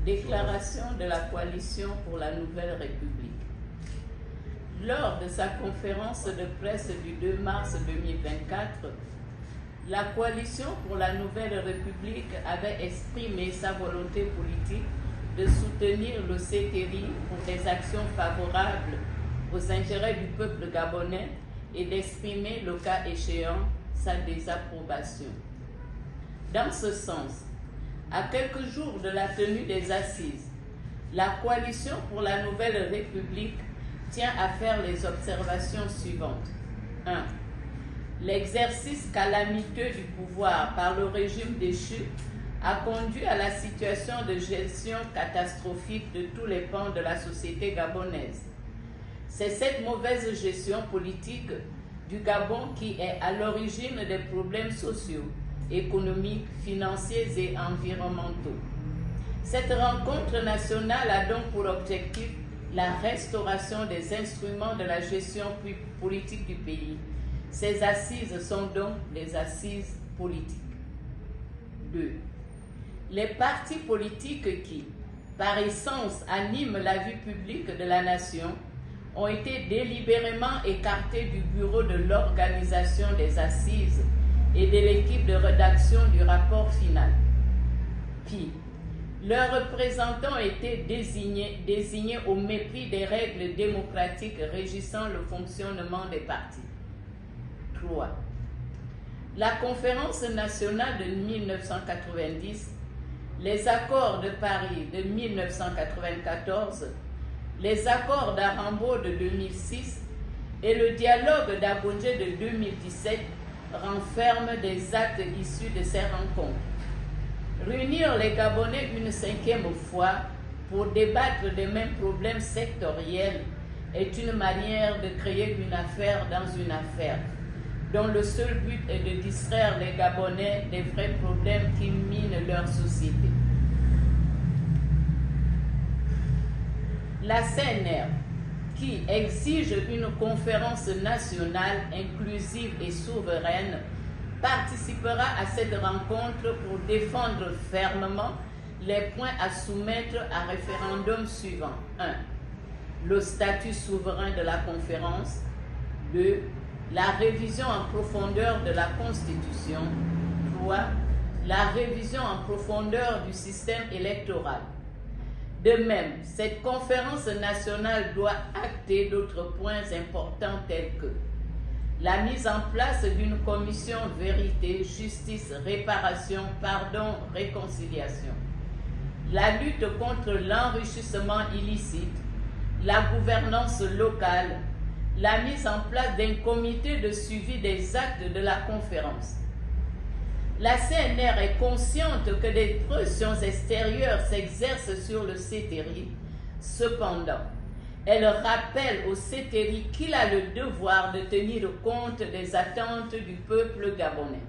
Déclaration de la Coalition pour la Nouvelle République. Lors de sa conférence de presse du 2 mars 2024, la Coalition pour la Nouvelle République avait exprimé sa volonté politique de soutenir le CTRI pour des actions favorables aux intérêts du peuple gabonais et d'exprimer, le cas échéant, sa désapprobation. Dans ce sens, à quelques jours de la tenue des assises, la Coalition pour la Nouvelle République tient à faire les observations suivantes. 1. L'exercice calamiteux du pouvoir par le régime déchu a conduit à la situation de gestion catastrophique de tous les pans de la société gabonaise. C'est cette mauvaise gestion politique du Gabon qui est à l'origine des problèmes sociaux, économiques, financiers et environnementaux. Cette rencontre nationale a donc pour objectif la restauration des instruments de la gestion politique du pays. Ces assises sont donc des assises politiques. 2. Les partis politiques qui, par essence, animent la vie publique de la nation ont été délibérément écartés du bureau de l'organisation des assises et de l'équipe de rédaction du rapport final. Pire, leurs représentants ont été désignés au mépris des règles démocratiques régissant le fonctionnement des partis. 3. La conférence nationale de 1990, les accords de Paris de 1994, les accords d'Arambo de 2006 et le dialogue d'Abondje de 2017 renferment des actes issus de ces rencontres. Réunir les Gabonais une 5e fois pour débattre des mêmes problèmes sectoriels est une manière de créer une affaire dans une affaire, dont le seul but est de distraire les Gabonais des vrais problèmes qui minent leur société. La CNR, qui exige une conférence nationale inclusive et souveraine, participera à cette rencontre pour défendre fermement les points à soumettre à référendum suivant. 1. Le statut souverain de la conférence. 2. La révision en profondeur de la Constitution. 3. La révision en profondeur du système électoral. De même, cette conférence nationale doit acter d'autres points importants tels que la mise en place d'une commission vérité, justice, réparation, pardon, réconciliation, la lutte contre l'enrichissement illicite, la gouvernance locale, la mise en place d'un comité de suivi des actes de la conférence. La CNR est consciente que des pressions extérieures s'exercent sur le CTRI. Cependant, elle rappelle au CTRI qu'il a le devoir de tenir compte des attentes du peuple gabonais.